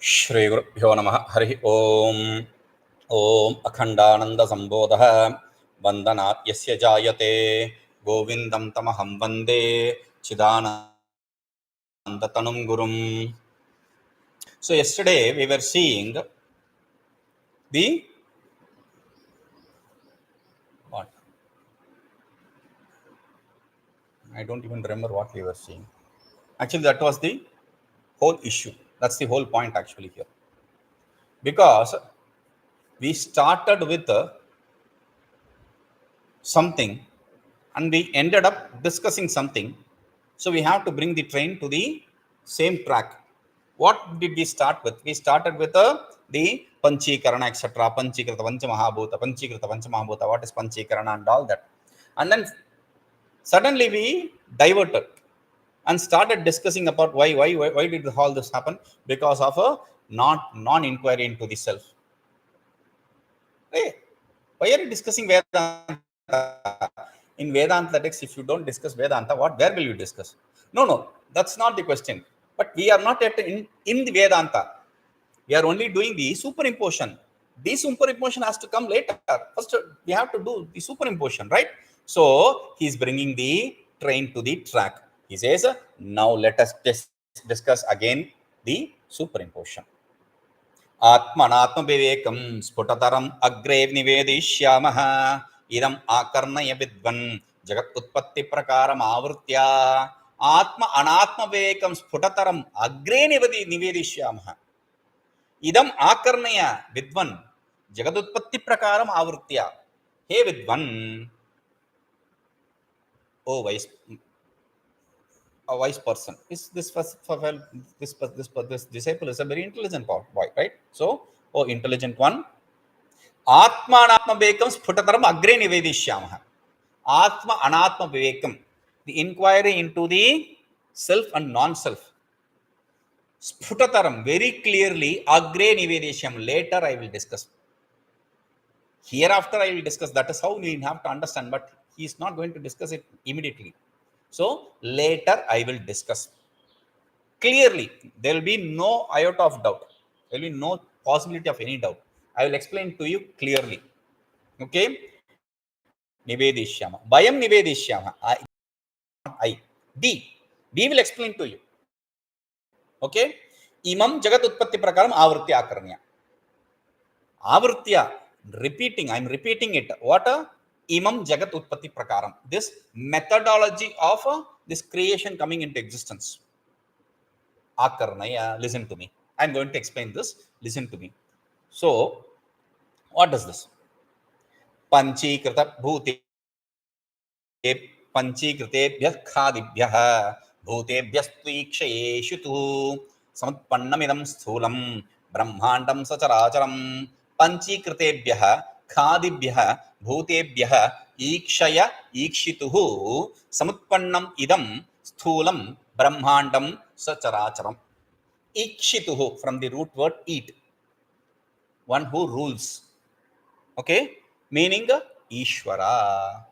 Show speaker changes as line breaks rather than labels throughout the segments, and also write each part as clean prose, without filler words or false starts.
श्रीगुरुभ्यो नमः। हरि ओम। ओम अखंडानंदसंबोधः वंदनात् यस्य जायते गोविंदं तमहं वंदे चिदानंदतनुं गुरुं. So yesterday we were seeing the what? I don't even remember what we were seeing. Actually, that was the whole issue. That's the whole point actually here. Because we started with something and we ended up discussing something. So we have to bring the train to the same track. What did we start with? We started with the pañcīkṛrana, etc. pañcīkṛtebhyaḥ, what is pañcīkṛrana and all that. And then suddenly we diverted and started discussing about why did all this happen? Because of a non-inquiry into the self. Hey, why are you discussing Vedanta? In Vedanta text, if you don't discuss Vedanta, where will you discuss? No, that's not the question. But we are not yet in the Vedanta. We are only doing the superimposition. The superimposition has to come later. First, we have to do the superimposition, right? So, he is bringing the train to the track. He says, now let us discuss again the superimposition. ātmānātmavivekaṃ sphuṭataramagre nivedayiṣyāmaḥ idam ākarṇaya vidvan jagadutpattiprakāramāvṛttyā ātmānātmavivekaṃ sphuṭataramagre nivedayiṣyāmaḥ idam ākarṇaya vidvan jagadutpattiprakāramāvṛttyā. Hey vidvan, oh a wise person. This disciple is a very intelligent boy, right? So, oh intelligent one. ātmānātmavivekaṃ sphuṭataramagre nivedayiṣyāmaḥ. ātmānātmavivekaṃ, the inquiry into the self and non-self. Sphuṭataram, very clearly, agre nivedayiṣyāmaḥ. Later I will discuss. Hereafter I will discuss. That is how we have to understand. But he is not going to discuss it immediately. So later I will discuss. Clearly, there will be no iota of doubt. There will be no possibility of any doubt. I will explain to you clearly. Okay? Nivedayiṣyāmaḥ. Vayam nivedayiṣyāmaḥ. I. B will explain to you. Okay? Imam jagadutpattiprakāramāvṛttyā ākarṇaya. Avrtya. Repeating. I am repeating it. What? Imam jagadutpattiprakaram. This methodology of this creation coming into existence. Ākarṇaya. Listen to me. I am going to explain this. Listen to me. So, what is this? pañcīkṛtebhyaḥ khādibhyo bhūtebhyastvīkṣayeśituḥ samutpannamidaṃ sthūlaṃ brahmāṇḍaṃ sacarācaram pañcīkṛtebhyaḥ khādibhyo bhūtebhyah īkṣayeśituḥ samutpannamidaṃ sthūlaṃ brahmāṇḍaṃ sacarācaram. Ikṣituḥ, from the root word eat, one who rules. Okay, meaning Ishvara.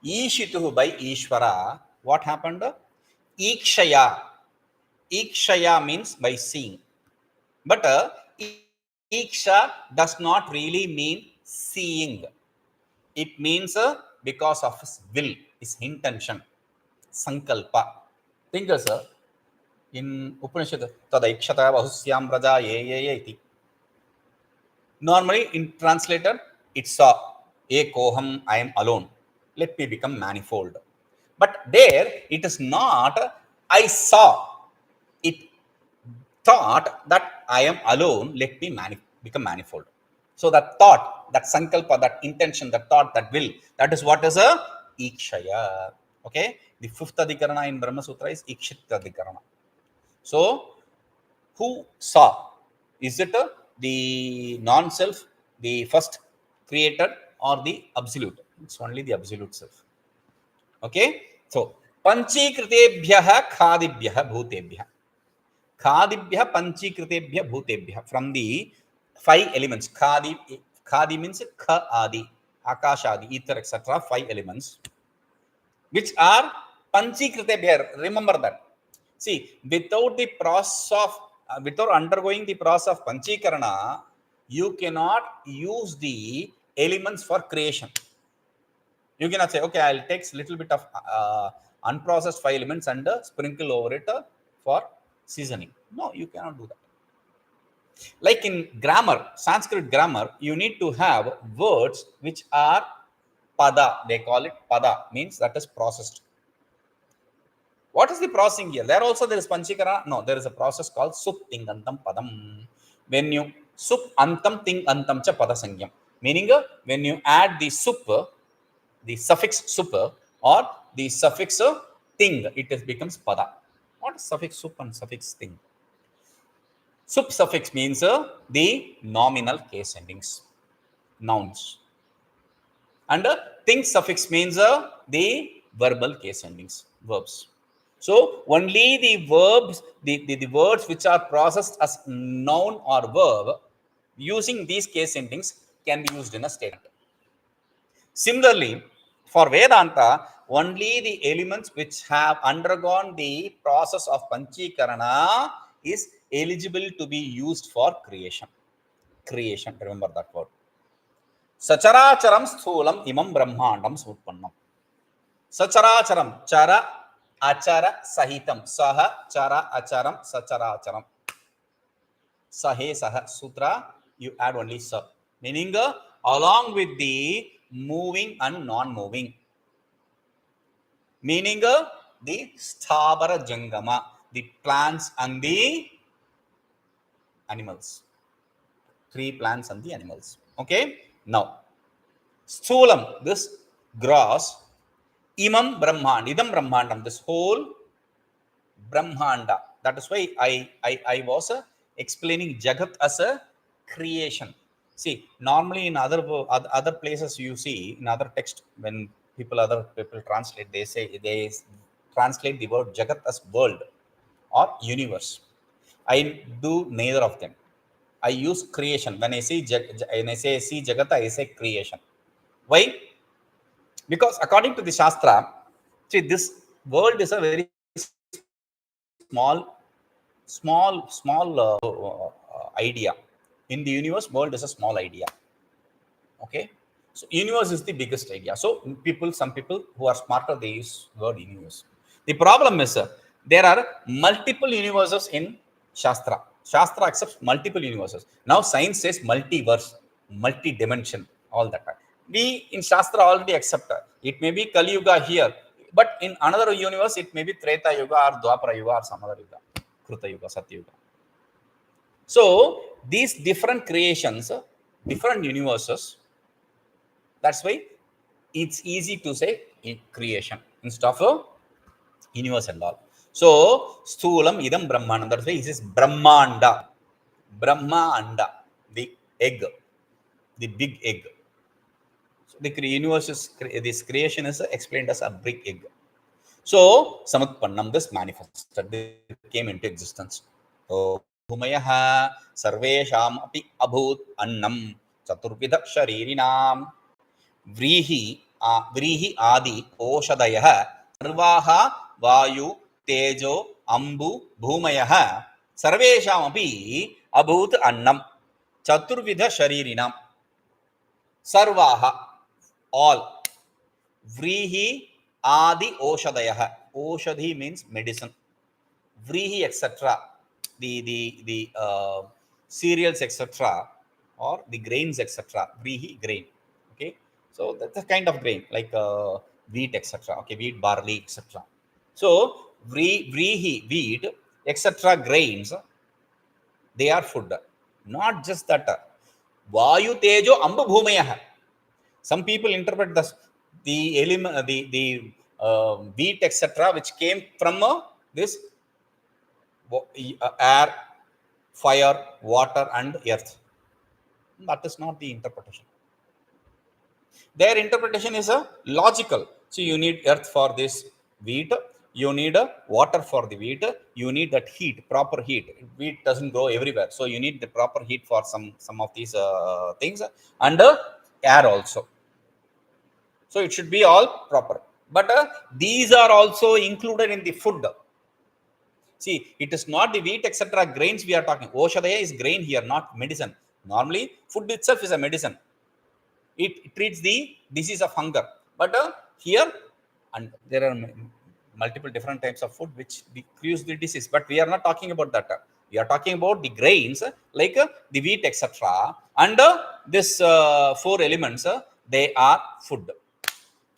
Ishituḥ, by Ishvara. What happened? Ikṣaya. Ikṣaya means by seeing. But Iksha does not really mean seeing. It means because of his will, his intention, sankalpa. Think as in Upanishad, tadaikshata bahusyam raja ye iti. Normally in translated, it saw, ekoham, I am alone. Let me become manifold. But there it is not, I saw. It thought that I am alone, let me become manifold. So that thought, that sankalpa, that intention, that thought, that will, that is what is a ikshaya. Okay, the fifth adhikarana in Brahma Sutra is kecittoyakaṇāśino'parimitāḥ. So, who saw? Is it the non-self, the first creator, or the absolute? It's only the absolute self. Okay, so pañcīkṛtebhyaḥ khādibhyo bhūtebhyah. Khādibhyo pañcīkṛtebhyo bhūtebhyah. From the 5 elements. Khādi means kha adi, akash adi, ether, etc. 5 elements, which are pañcīkṛtebhyaḥ. Remember that. See, without the process of without undergoing the process of pañcīkṛtebhyaḥ, you cannot use the elements for creation. You cannot say, okay, I'll take a little bit of unprocessed 5 elements and sprinkle over it for seasoning. No, you cannot do that. Like in grammar, Sanskrit grammar, you need to have words which are pada. They call it pada, means that is processed. What is the processing here? There also there is pañcīkṛtebhyaḥ. No, there is a process called sup tingantam padam. When you sup antam ting antam cha padasangyam, meaning when you add the sup, the suffix sup or the suffix ting, it becomes pada. What is suffix sup and suffix ting? Sup suffix means the nominal case endings, nouns, and ting suffix means the verbal case endings, verbs. So only the verbs, the words which are processed as noun or verb using these case endings can be used in a statement. Similarly, for Vedanta, only the elements which have undergone the process of pañcīkṛtebhyaḥ is eligible to be used for creation. Creation, remember that word. Sacarācaram sthūlaṃ imam brahmāṇḍaṃ samutpannam. Sacarācaram, chara, achara, sahitam. Saha, chara, acharam, sacarācaram. Sahe, saha, sutra, you add only sa. Meaning, along with the moving and non-moving. Meaning, the sthabara jangama, the plants and the animals. 3 plants and the animals. Okay. Now, sthūlaṃ, this gross, imam brahmāṇḍam, idam brahmāṇḍam, this whole brahmāṇḍa. That is why I was explaining Jagat as a creation. See, normally in other places you see, in other text, when other people translate, they translate the word Jagat as world or universe. I do neither of them. I use creation. When I say Jagata, I say creation. Why? Because according to the Shastra, see, this world is a very small idea. In the universe, world is a small idea. Okay. So universe is the biggest idea. So some people who are smarter, they use word universe. The problem is there are multiple universes in Shastra. Shastra accepts multiple universes. Now science says multiverse, multi-dimension, all that. We in Shastra already accept it may be Kali Yuga here, but in another universe it may be Treta Yuga or Dwapara Yuga or some other Yuga, Kruta Yuga, Satya Yuga. So these different creations, different universes, that's why it's easy to say creation instead of universe and all. So, sthūlaṃ idam brahmāṇḍam. That's why he says brahmāṇḍa. Brahmāṇḍa, the egg, the big egg. So, the universe is, this creation is explained as a big egg. So, samutpannam, this manifested, it came into existence. So, bhūmayaḥ sarveṣāmapyabhūdannaṃ caturvidhaśarīriṇām vrīhyādyoṣadhayaḥ sarvāha vāyutejombubhūmayaḥ sarveṣāmapyabhūdannaṃ caturvidhaśarīriṇām. Sarvāha, all. Vrīhyādyoṣadhayaḥ, oshadhi means medicine. Vrīhi, etc. The cereals, etc. or the grains, etc. Vrīhi, grain. Okay. So that's a kind of grain like wheat, etc. Okay, wheat, barley, etc. So vrīhi, wheat, etc. grains, they are food. Not just that. Vāyutejombubhūmayaḥ. Some people interpret the element, the wheat, etc., which came from this air, fire, water, and earth. That is not the interpretation. Their interpretation is logical. So you need earth for this wheat, you need water for the wheat, you need that heat, proper heat. Wheat doesn't grow everywhere, so you need the proper heat for some of these things, and air also. So it should be all proper. But these are also included in the food. See, it is not the wheat, etc. grains we are talking. Oshadaya is grain here, not medicine. Normally, food itself is a medicine. It treats the disease of hunger. But here, and there are multiple different types of food which decrease the disease. But we are not talking about that. We are talking about the grains like the wheat, etc. And this four elements, they are food.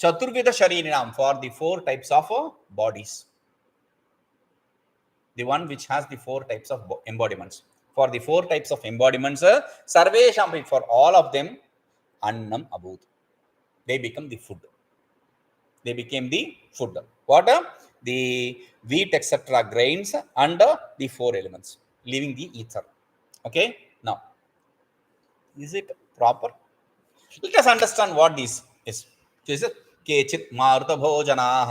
Caturvidhaśarīriṇām, for the four types of bodies. The one which has the four types of embodiments. For the four types of embodiments, sarveṣāmapyabhūdannaṃ, for all of them, annam abhūt. They become the food. They became the food. What? The wheat, etc. grains and the four elements, leaving the ether. Okay. Now, is it proper? Let us understand what this is. kecitmārutabhojanāḥ,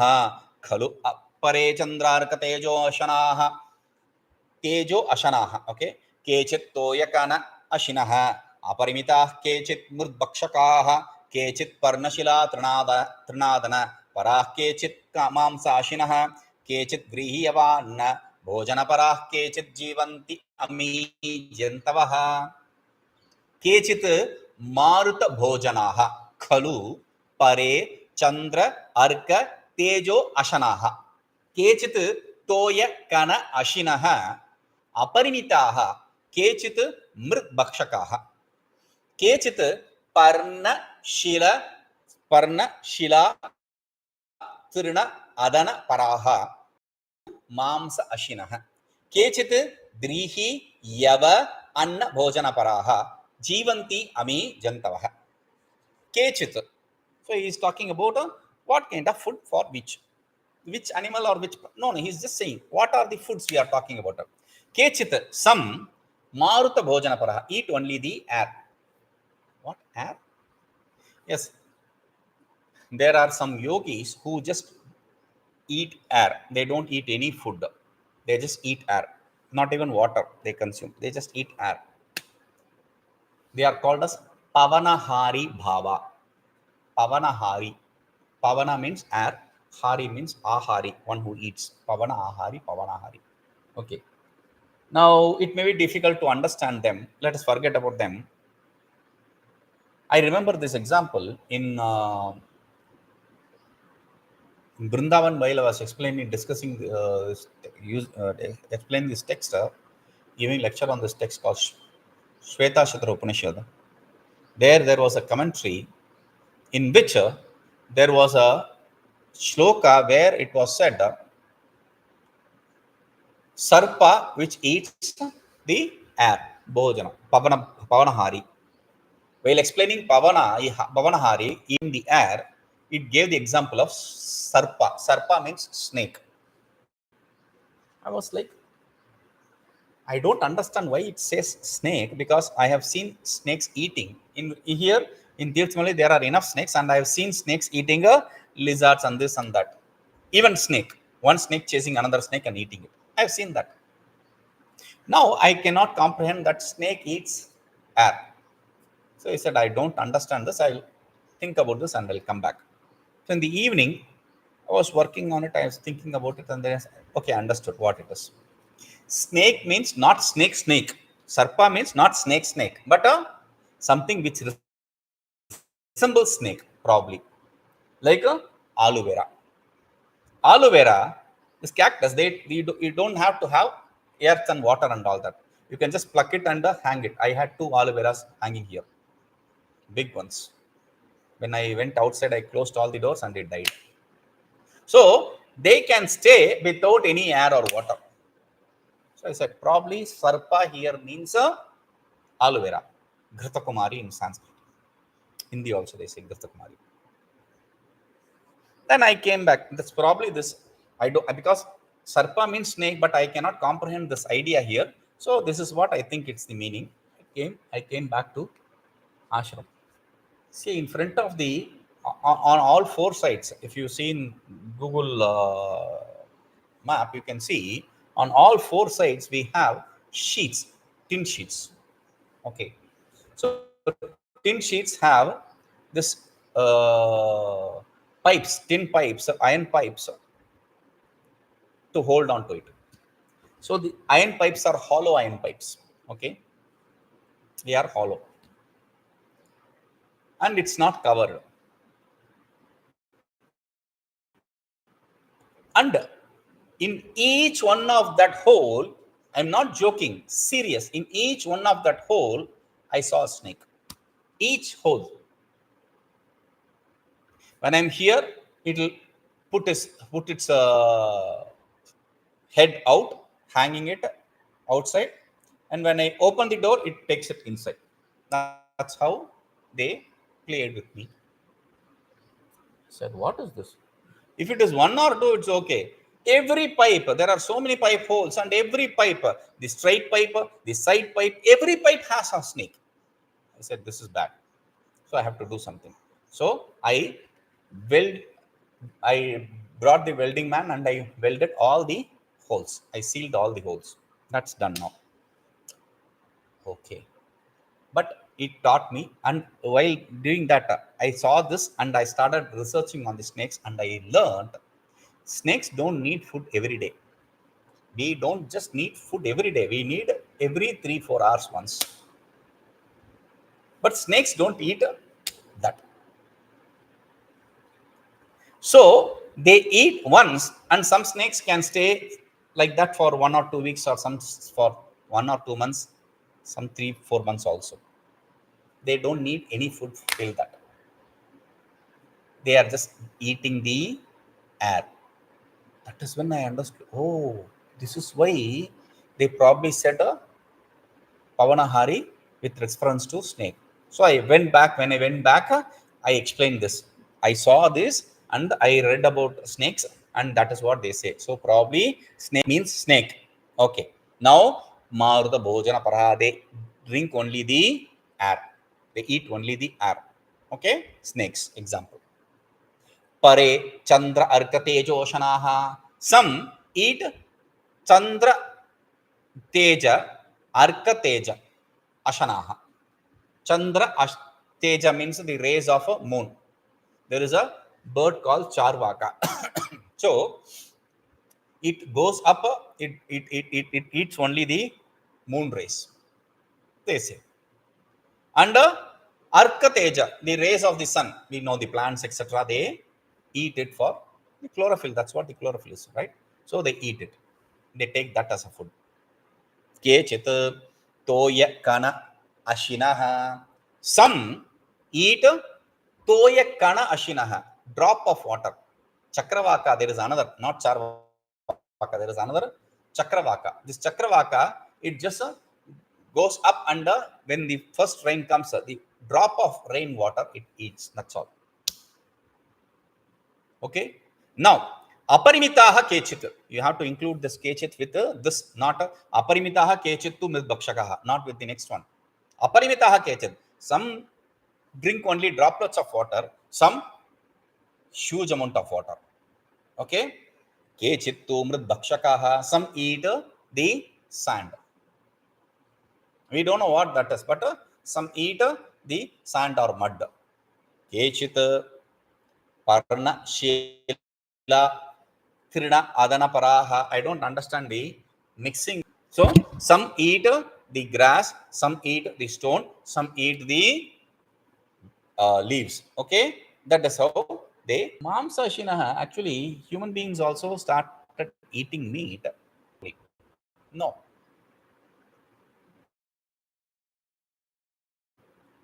khalu pare candrārkatejo'śanāḥ, tejo'śanāḥ. Okay. kecittoyakaṇāśino'parimitāḥ, kecitmṛdbhakṣakāḥ, kecitparṇaśilātṛṇādanaparāḥ, māṃsāśinaḥ, kecitvrīhiyavānnabhojanaparā, kecitjīvantyamī jantavaḥ. kecitmārutabhojanāḥ, khalu pare candrārkatejo'śanāḥ, kecittoyakaṇāśino'parimitāḥ, kecitmārutabhakṣakāḥ, kecitparṇaśilātṛṇādanaparāḥ, māṃsāśinaḥ, kecitvrīhiyavānnabhojanaparāḥ, jīvantyamī jantavaḥ. Kecit. So he is talking about what kind of food for which animal or which. No, he is just saying what are the foods we are talking about. Kecit, some mṛdbhakṣakāḥ, eat only the air. What? Air? Yes. There are some yogis who just eat air. They don't eat any food. They just eat air. Not even water they consume. They just eat air. They are called as pavanahari bhava. Pavanahari. Pavana means air. Hari means ahari, one who eats. Pavana ahari, pavanahari. Okay. Now, it may be difficult to understand them. Let us forget about them. I remember this example in Vrindavan, while I was explaining this text, giving lecture on this text called Shvetashatra Upanishad. There was a commentary in which there was a shloka where it was said, sarpa which eats the air, bhojana, pavanahari. While explaining pavanahari in the air, it gave the example of sarpa. Sarpa means snake. I was like, I don't understand why it says snake, because I have seen snakes eating. Here in Tirthamali, there are enough snakes, and I have seen snakes eating lizards and this and that. Even snake, one snake chasing another snake and eating it. I have seen that. Now I cannot comprehend that snake eats air. So he said, I don't understand this. I'll think about this and I'll come back. So in the evening, I was working on it. I was thinking about it, and then I said, okay, I understood what it is. Snake means not snake. Sarpa means not snake, but something which resembles snake, probably. Like aloe vera. Aloe vera, this cactus, you don't have to have earth and water and all that. You can just pluck it and hang it. I had 2 aloe veras hanging here. Big ones. When I went outside, I closed all the doors and it died. So they can stay without any air or water. So I said, probably sarpa here means aloe vera. Ghृतकुमारी in Sanskrit. Hindi also they say ghृतकुमारी. Then I came back. That's probably this. Because sarpa means snake, but I cannot comprehend this idea here. So this is what I think it's the meaning. I came back to ashram. See, in front of on all 4 sides, if you see in Google map, you can see on all 4 sides we have sheets, tin sheets. Okay, so tin sheets have this pipes, tin pipes, iron pipes to hold on to it. So the iron pipes are hollow iron pipes. Okay, they are hollow, and it's not covered. And in each one of that hole, I'm not joking, serious. In each one of that hole, I saw a snake. Each hole. When I'm here, it'll put its head out, hanging it outside, and when I open the door, it takes it inside. That's how they played with me. I said, what is this? If it is one or two, it's okay. Every pipe, there are so many pipe holes, and every pipe, the straight pipe, the side pipe, every pipe has a snake. I said, this is bad. So I have to do something. So I brought the welding man and I welded all the holes. I sealed all the holes. That's done now. Okay. But it taught me, and while doing that, I saw this and I started researching on the snakes, and I learned snakes don't need food every day. We don't just need food every day. We need every 3-4 hours once. But snakes don't eat that. So they eat once, and some snakes can stay like that for 1 or 2 weeks, or some for 1 or 2 months, some 3-4 months also. They don't need any food till that. They are just eating the air. That is when I understood, oh, this is why they probably said a Pavanahari with reference to snake. So I went back. When I went back, I explained this. I saw this and I read about snakes, and that is what they say. So probably snake means snake. Okay. Now, mṛdbhakṣakāḥ, they drink only the air. They eat only the air. Okay. Snakes, example. Pare, candrārkatejo'śanāḥ. Some eat chandra teja, arka teja, ashanaha. Chandra teja means the rays of a moon. There is a bird called charvaka. So it goes up, it eats only the moon rays, they say. And arka teja, the rays of the sun, we know the plants, etc., they eat it for the chlorophyll. That's what the chlorophyll is, right? So they eat it. They take that as a food. kecittoyakaṇāśino'parimitāḥ. Some eat toyakaṇāśino'parimitāḥ, drop of water. Chakravaka, there is another, not charvaka, there is another chakravaka. This chakravaka, it just goes up, and when the first rain comes, the drop of rain water, it eats. That's all. Okay. Now, aparimitaha kecit. You have to include this kecit with this, not aparimitaha kecittu mṛdbhakṣakāḥ, not with the next one. Aparimitaha kecit. Some drink only droplets of water, some huge amount of water. Okay. Kecittu mṛdbhakṣakāḥ. Some eat the sand. We don't know what that is, but some eat the sand or mud. kecitparṇaśilātṛṇādanaparāḥ. I don't understand the mixing. So some eat the grass, some eat the stone, some eat the leaves. Okay, that is how they. māṃsāśinaḥ, actually, human beings also started eating meat. No.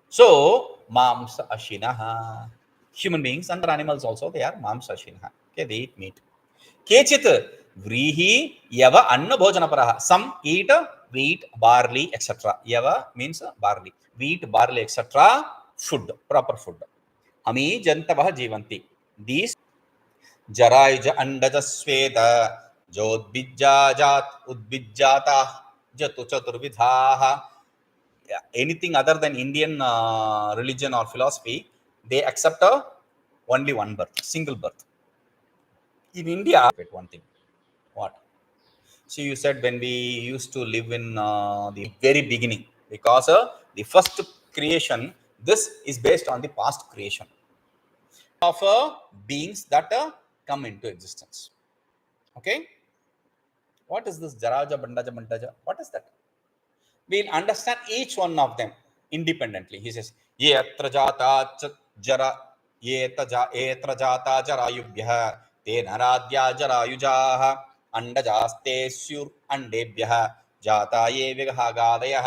So māṃsāśinaḥ, human beings and animals also, they are māṃsāśinaḥ. Okay, they eat meat. kecitvrīhiyavānnabhojanaparā. Some eat wheat, barley, etc. Yava means barley. Wheat, barley, etc. Food, proper food. Ami jantavaḥ jīvanti. These jarāyuja andaja sveta jodbijjājāt udbijjātah jatu caturvidhaḥ. Anything other than Indian religion or philosophy, they accept only one birth, single birth. In India, one thing. What? So you said when we used to live in the very beginning, because the first creation, this is based on the past creation of beings that come into existence. Okay. What is this Jaraja, Bandaja, Bandaja? What is that? We'll understand each one of them independently. He says, Yetra jata jara, yetra jata jarayubhyaḥ, te naradya jarayujaḥ, andajaste syur andebhyaḥ, jata ye vighāgādayaḥ,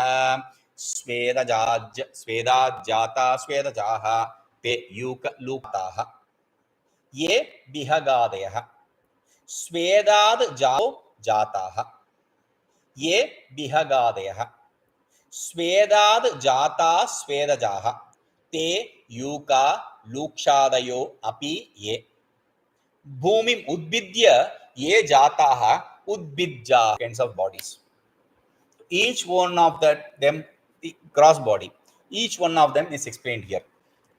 sveda jata svedajaḥ, te yuka lūkṣādayo'śanāḥ. Ye vighāgādayaḥ, svedad jataḥ. Ye vighāgādayaḥ, svedad jata svedajaḥ, te yuka lūkṣādayo'pi ye. Bhūmim udbidya ye jataḥ udbidja kinds of bodies. Each one of them, the cross body, each one of them is explained here.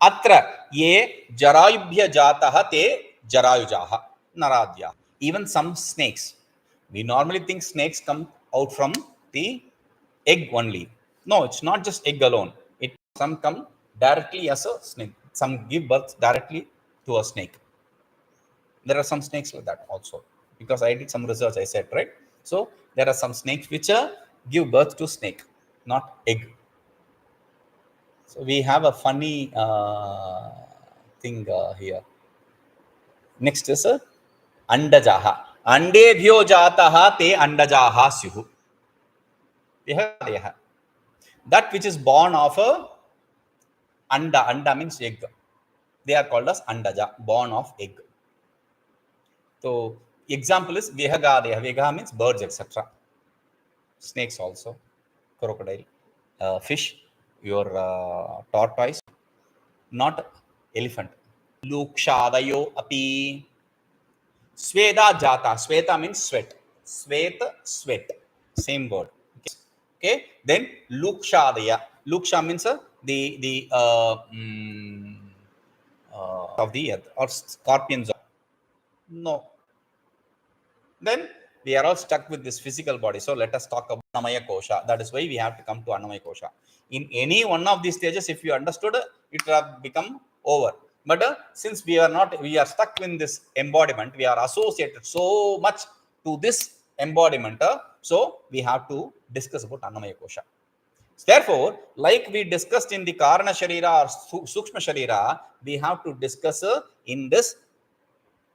Atra ye jarayubhya jataḥ te jarayujaḥ naradya. Even some snakes. We normally think snakes come out from the egg only. No, it's not just egg alone. Some come directly as a snake. Some give birth directly to a snake. There are some snakes like that also. Because I did some research, I said, right? So there are some snakes which give birth to snake, not egg. So we have a funny thing here. Next is andajaha. Andebhyo jataha te andajaha syuhu. That which is born of a anda means egg. They are called as andaja, born of egg. So example is vighāgādayaḥ. Vigha means birds, etc. Snakes also, crocodile, fish, your tortoise, not elephant. lūkṣādayo'pi. Sveda jata. Sveta means sweat. Sweat. Same word. Okay. Then lūkṣādaya. Lūkṣa means the of the earth or scorpions. No. Then we are all stuck with this physical body. So let us talk about Annamaya Kosha. That is why we have to come to Annamaya Kosha. In any one of these stages, if you understood, it will have become over. But since we are stuck in this embodiment, we are associated so much to this embodiment. So we have to discuss about Annamaya Kosha. Therefore, like we discussed in the Karana Sharira or Sukshma Sharira, we have to discuss in this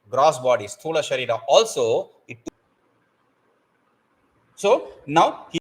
gross body, Sthula Sharira also. So now